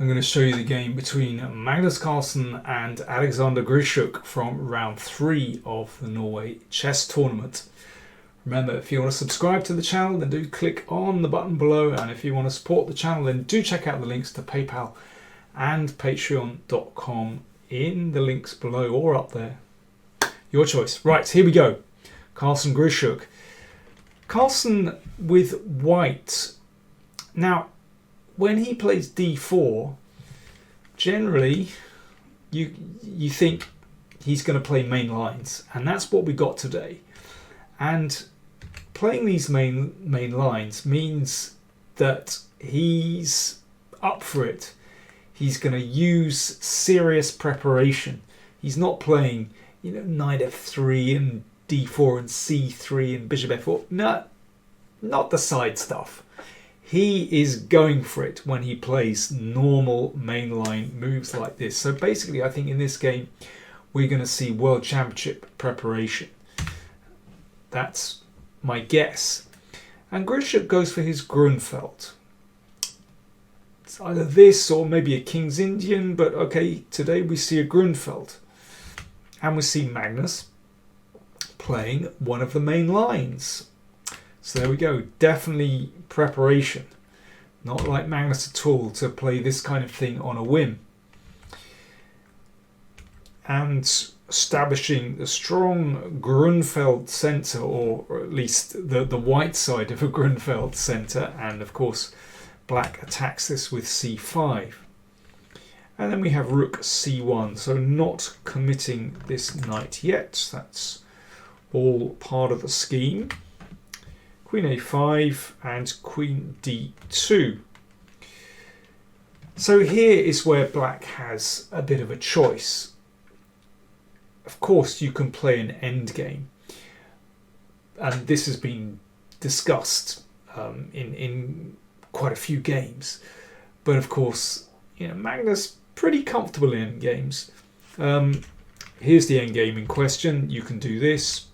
I'm going to show you the game between Magnus Carlsen and Alexander Grischuk from round 3 of the Norway chess tournament. Remember, if you want to subscribe to the channel, then do click on the button below, and if you want to support the channel, then do check out the links to PayPal and patreon.com in the links below or up there. Your choice. Right, here we go. Carlsen Grischuk. Carlsen with white. Now, when he plays d4, generally you think he's going to play main lines, and that's what we got today. And playing these main lines means that he's up for it. He's going to use serious preparation. He's not playing, knight f3 and d4 and c3 and bishop f4. No, not the side stuff. He is going for it when he plays normal mainline moves like this. So basically, I think in this game, we're going to see World Championship preparation. That's my guess. And Grischuk goes for his Grünfeld. It's either this or maybe a King's Indian, but okay, today we see a Grünfeld. And we see Magnus playing one of the main lines. So there we go, definitely preparation. Not like Magnus at all to play this kind of thing on a whim. And establishing a strong Grünfeld centre, or at least the white side of a Grünfeld centre, and of course black attacks this with c5. And then we have rook c1, so not committing this knight yet. That's all part of the scheme. Queen a5 and queen d2. So here is where black has a bit of a choice. Of course, you can play an endgame, and this has been discussed in quite a few games. But of course, Magnus pretty comfortable in endgames. Here's the endgame in question. You can do this.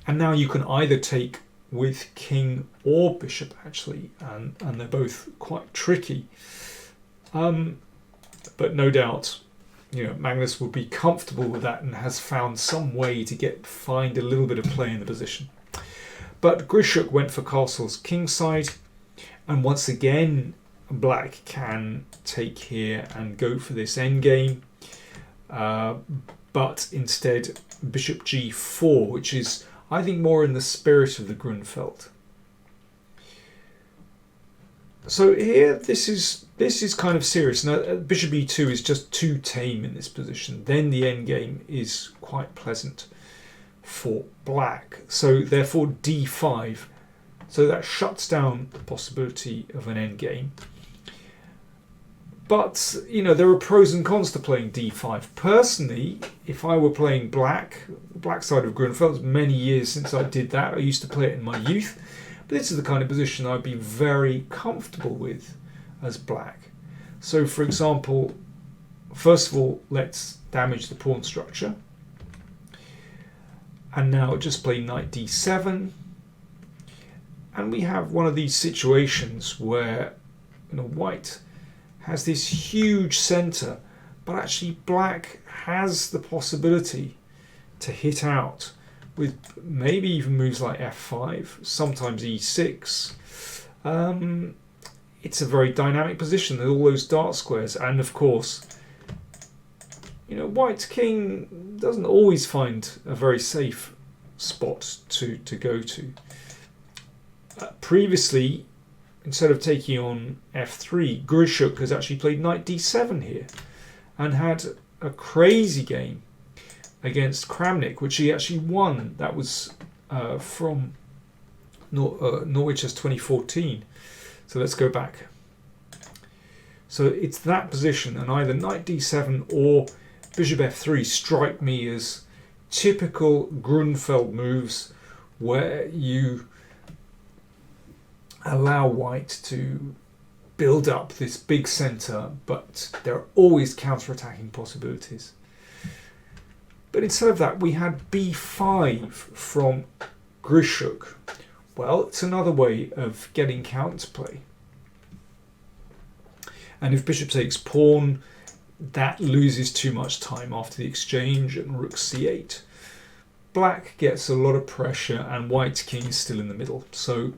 And now you can either take with king or bishop, actually, and they're both quite tricky. But no doubt, Magnus will be comfortable with that and has found some way to find a little bit of play in the position. But Grischuk went for Castle's king side, and once again, black can take here and go for this endgame. But instead, bishop g4, which is, I think, more in the spirit of the Grünfeld. So here, this is kind of serious. Now, bishop e2 is just too tame in this position. Then the endgame is quite pleasant for black. So therefore d5. So that shuts down the possibility of an endgame. But, there are pros and cons to playing d5. Personally, if I were playing black side of Grünfeld, it was many years since I did that. I used to play it in my youth. But this is the kind of position I'd be very comfortable with as black. So, for example, first of all, let's damage the pawn structure. And now just play knight d7. And we have one of these situations where, white has this huge centre, but actually black has the possibility to hit out with maybe even moves like f5, sometimes e6. It's a very dynamic position with all those dark squares, and of course, white's king doesn't always find a very safe spot to go to. Previously, instead of taking on f3, Grischuk has actually played knight d7 here and had a crazy game against Kramnik, which he actually won. That was from Norway Chess 2014. So let's go back. So it's that position, and either knight d7 or bishop f3 strike me as typical Grünfeld moves where you allow white to build up this big centre, but there are always counter-attacking possibilities. But instead of that, we had b5 from Grischuk. Well, it's another way of getting counterplay. And if bishop takes pawn, that loses too much time after the exchange, and rook c8. Black gets a lot of pressure and white's king is still in the middle. So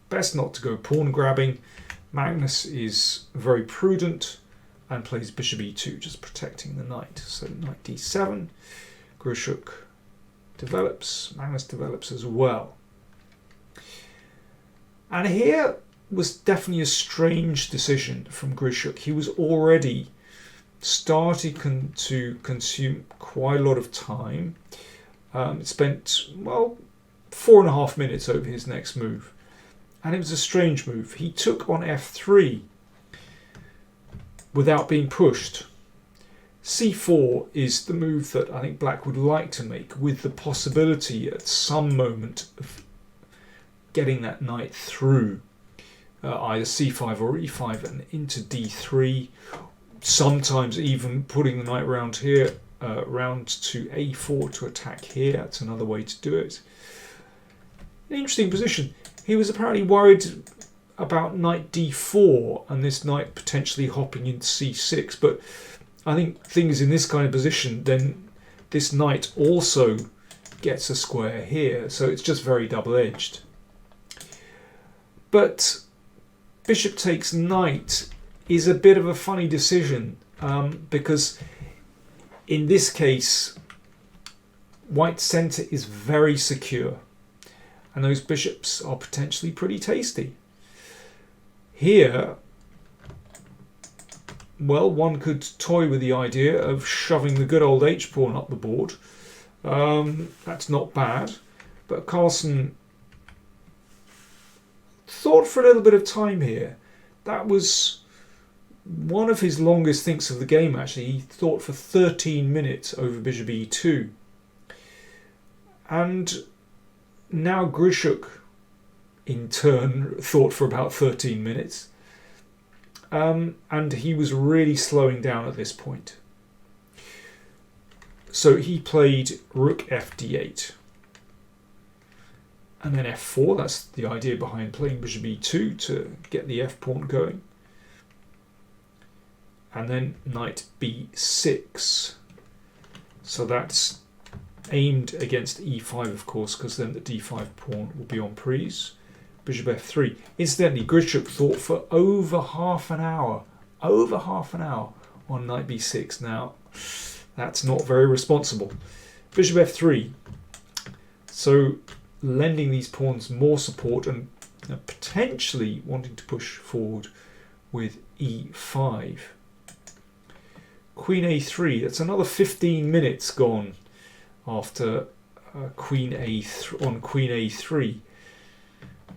best not to go pawn grabbing. Magnus is very prudent and plays bishop e2, just protecting the knight. So knight d7, Grischuk develops, Magnus develops as well. And here was definitely a strange decision from Grischuk. He was already starting to consume quite a lot of time. It spent, well, 4.5 minutes over his next move. And it was a strange move. He took on f3 without being pushed. c4 is the move that I think Black would like to make, with the possibility at some moment of getting that knight through either c5 or e5 and into d3, sometimes even putting the knight round here, round to a4 to attack here. That's another way to do it. An interesting position. He was apparently worried about knight d4 and this knight potentially hopping into c6, but I think things in this kind of position, then this knight also gets a square here, so it's just very double-edged. But bishop takes knight is a bit of a funny decision, because in this case white's centre is very secure and those bishops are potentially pretty tasty. Here, well, one could toy with the idea of shoving the good old h-pawn up the board. That's not bad, but Carlsen thought for a little bit of time here. That was one of his longest thinks of the game, actually. He thought for 13 minutes over bishop e2. And now Grischuk, in turn, thought for about 13 minutes. And he was really slowing down at this point. So he played rook fd8. And then f4, that's the idea behind playing bishop e2 to get the f-pawn going. And then knight b6. So that's aimed against e5, of course, because then the d5 pawn will be on Prix. Bishop f3. Incidentally, Grischuk thought for over half an hour on knight b6. Now, that's not very responsible. Bishop f3. So lending these pawns more support and potentially wanting to push forward with e5. Queen a3. That's another 15 minutes gone after queen a3.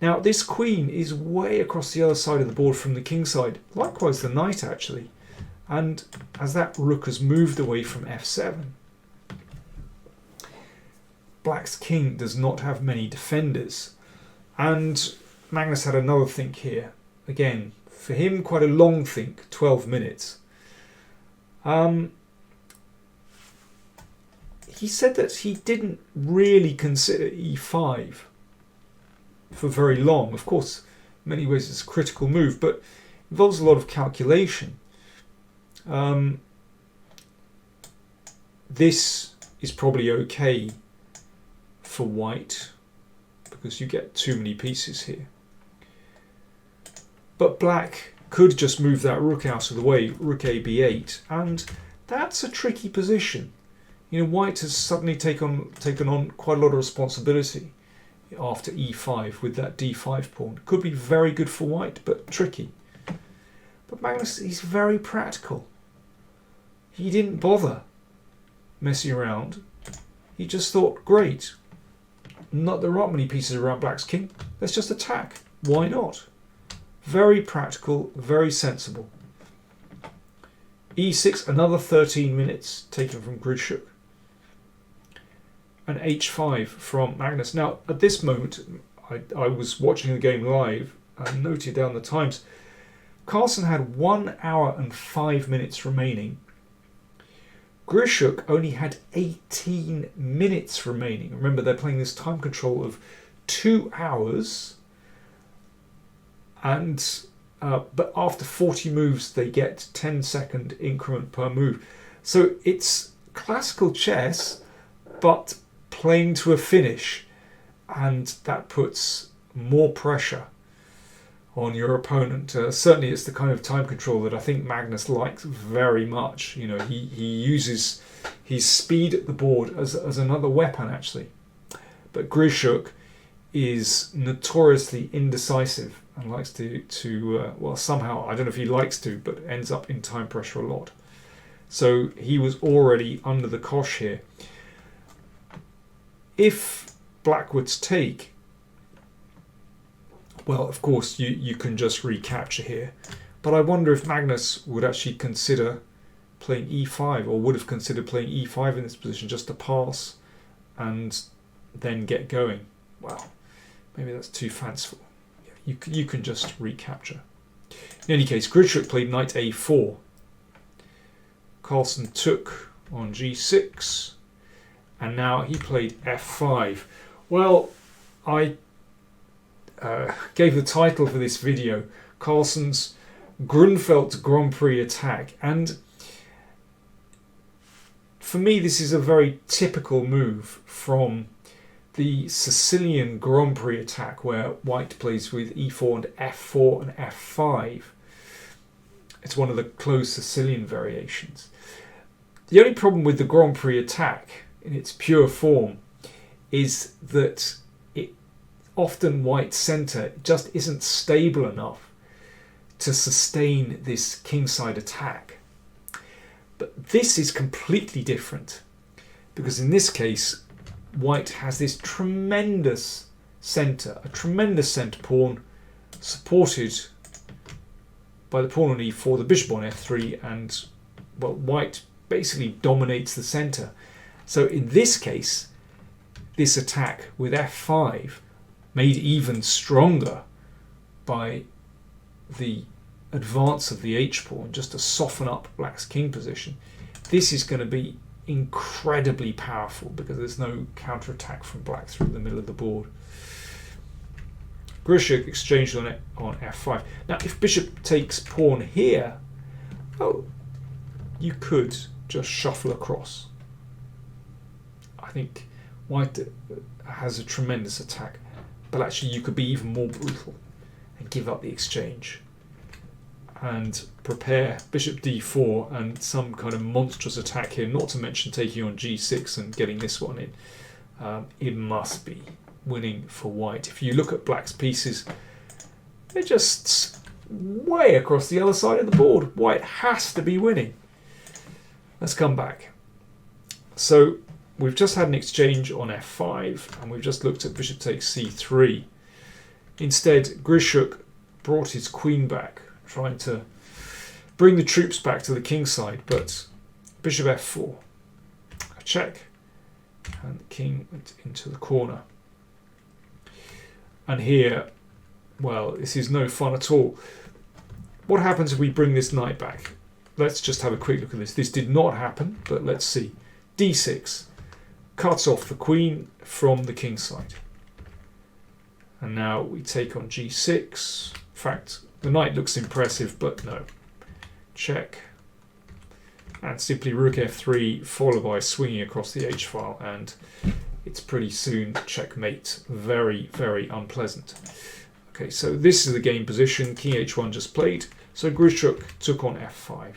Now this queen is way across the other side of the board from the king side. Likewise the knight, actually. And as that rook has moved away from f7, Black's king does not have many defenders. And Magnus had another think here. Again, for him, quite a long think, 12 minutes. He said that he didn't really consider e5 for very long. Of course, in many ways it's a critical move, but involves a lot of calculation. This is probably okay for white because you get too many pieces here. But black could just move that rook out of the way, rook a b8, and that's a tricky position. You know, white has suddenly taken on quite a lot of responsibility after e5 with that d5 pawn. Could be very good for white, but tricky. But Magnus, he's very practical. He didn't bother messing around. He just thought, great, there aren't many pieces around black's king. Let's just attack. Why not? Very practical, very sensible. e6, another 13 minutes taken from Grischuk. And h5 from Magnus. Now, at this moment, I was watching the game live and noted down the times. Carlsen had 1 hour and 5 minutes remaining. Grischuk only had 18 minutes remaining. Remember, they're playing this time control of 2 hours. And but after 40 moves they get 10-second increment per move. So it's classical chess, but playing to a finish, and that puts more pressure on your opponent. Certainly it's the kind of time control that I think Magnus likes very much. You know, he uses his speed at the board as another weapon, actually. But Grischuk is notoriously indecisive and likes to well, somehow, I don't know if he likes to, but ends up in time pressure a lot. So he was already under the cosh here. If black would take, well, of course, you can just recapture here. But I wonder if Magnus would actually consider playing e5, or would have considered playing e5 in this position, just to pass and then get going. Well, maybe that's too fanciful. Yeah, you can just recapture. In any case, Grischuk played knight a4. Carlsen took on g6. And now he played f5. Well, I gave the title for this video, Carlsen's Grünfeld Grand Prix attack. And for me, this is a very typical move from the Sicilian Grand Prix attack, where white plays with e4 and f4 and f5. It's one of the closed Sicilian variations. The only problem with the Grand Prix attack in its pure form is that often white's centre just isn't stable enough to sustain this kingside attack. But this is completely different, because in this case white has this tremendous centre, a tremendous centre pawn supported by the pawn on e4, the bishop on f3, and well, white basically dominates the centre. So in this case, this attack with f5, made even stronger by the advance of the h-pawn, just to soften up black's king position, this is going to be incredibly powerful because there's no counterattack from black through the middle of the board. Grischuk exchanged on f5. Now, if bishop takes pawn here, oh, you could just shuffle across. I think white has a tremendous attack, but actually you could be even more brutal and give up the exchange and prepare bishop d4 and some kind of monstrous attack here, not to mention taking on g6 and getting this one in. It must be winning for white. If you look at black's pieces, they're just way across the other side of the board. White has to be winning. Let's come back. So we've just had an exchange on f5, and we've just looked at bishop takes c3. Instead, Grischuk brought his queen back, trying to bring the troops back to the king side, but bishop f4, a check, and the king went into the corner. And here, well, this is no fun at all. What happens if we bring this knight back? Let's just have a quick look at this. This did not happen, but let's see. d6 cuts off the queen from the king side. And now we take on g6. In fact, the knight looks impressive, but no. Check. And simply rook f3, followed by swinging across the h-file, and it's pretty soon checkmate. Very, very unpleasant. Okay, so this is the game position. King h1 just played. So Grischuk took on f5.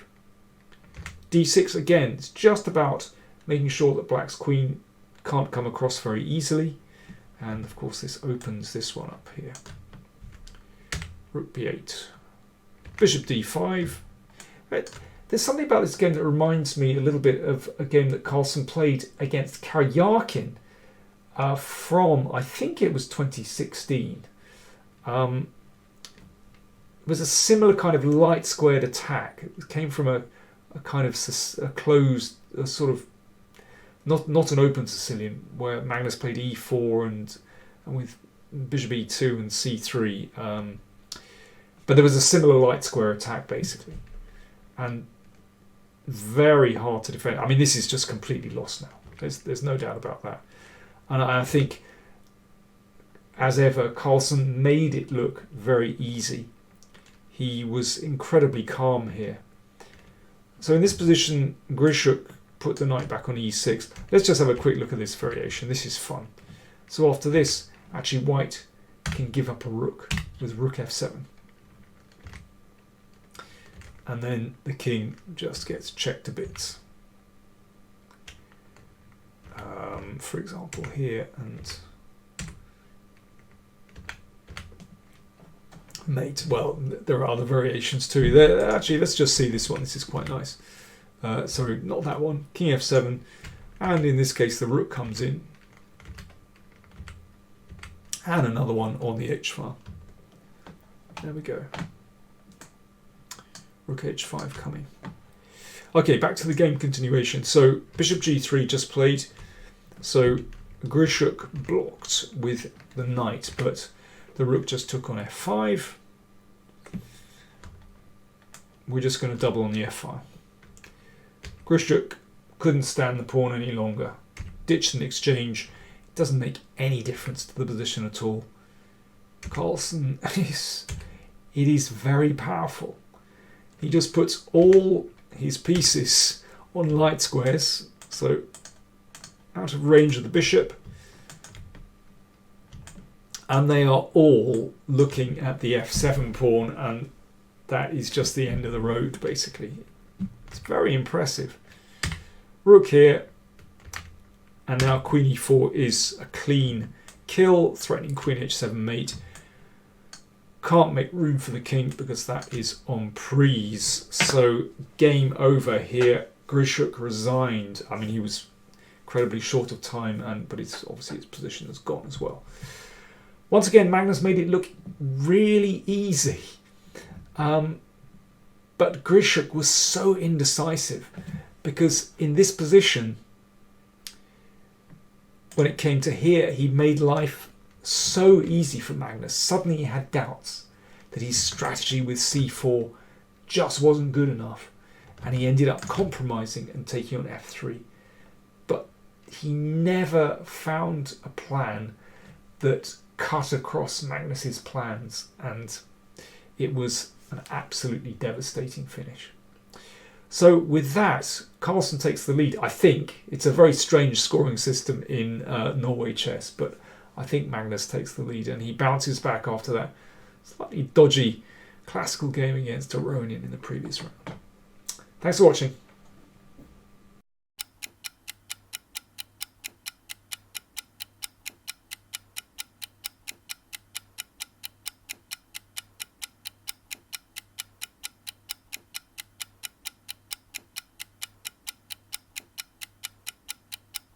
d6 again, it's just about making sure that black's queen can't come across very easily. And of course this opens this one up here. Rook b8. Bishop d5. Right. There's something about this game that reminds me a little bit of a game that Carlsen played against Karyakin from, I think it was 2016. It was a similar kind of light squared attack. It came from a kind of a closed, a sort of not an open Sicilian, where Magnus played e4 and with bishop e2 and c3. But there was a similar light square attack basically, and very hard to defend. I mean, this is just completely lost now. There's no doubt about that. And I think, as ever, Carlsen made it look very easy. he was incredibly calm here. So in this position, Grischuk put the knight back on e6. Let's just have a quick look at this variation. This is fun. So after this, actually white can give up a rook with rook f7. And then the king just gets checked to bits. For example, here, and mate. Well, there are other variations too. Actually, let's just see this one. This is quite nice. Sorry, not that one. King f7, and in this case, the rook comes in, and another one on the h file. There we go. Rook h5 coming. Okay, back to the game continuation. So bishop g3 just played. So Grischuk blocked with the knight, but the rook just took on f5. We're just going to double on the f file. Grischuk couldn't stand the pawn any longer. Ditched an exchange. It doesn't make any difference to the position at all. Carlsen it is very powerful. He just puts all his pieces on light squares, so out of range of the bishop, and they are all looking at the f7 pawn, and that is just the end of the road, basically. It's very impressive. Rook here, and now queen e4 is a clean kill, threatening queen h7 mate. Can't make room for the king because that is on Prix. So game over here. Grischuk resigned. I mean, he was incredibly short of time, but it's obviously his position has gone as well. Once again, Magnus made it look really easy. But Grischuk was so indecisive because in this position, when it came to here, he made life so easy for Magnus. Suddenly he had doubts that his strategy with c4 just wasn't good enough, and he ended up compromising and taking on f3. But he never found a plan that cut across Magnus's plans, and it was an absolutely devastating finish. So with that, Carlsen takes the lead. I think it's a very strange scoring system in Norway chess, but I think Magnus takes the lead, and he bounces back after that slightly dodgy classical game against Aronin in the previous round. Thanks for watching.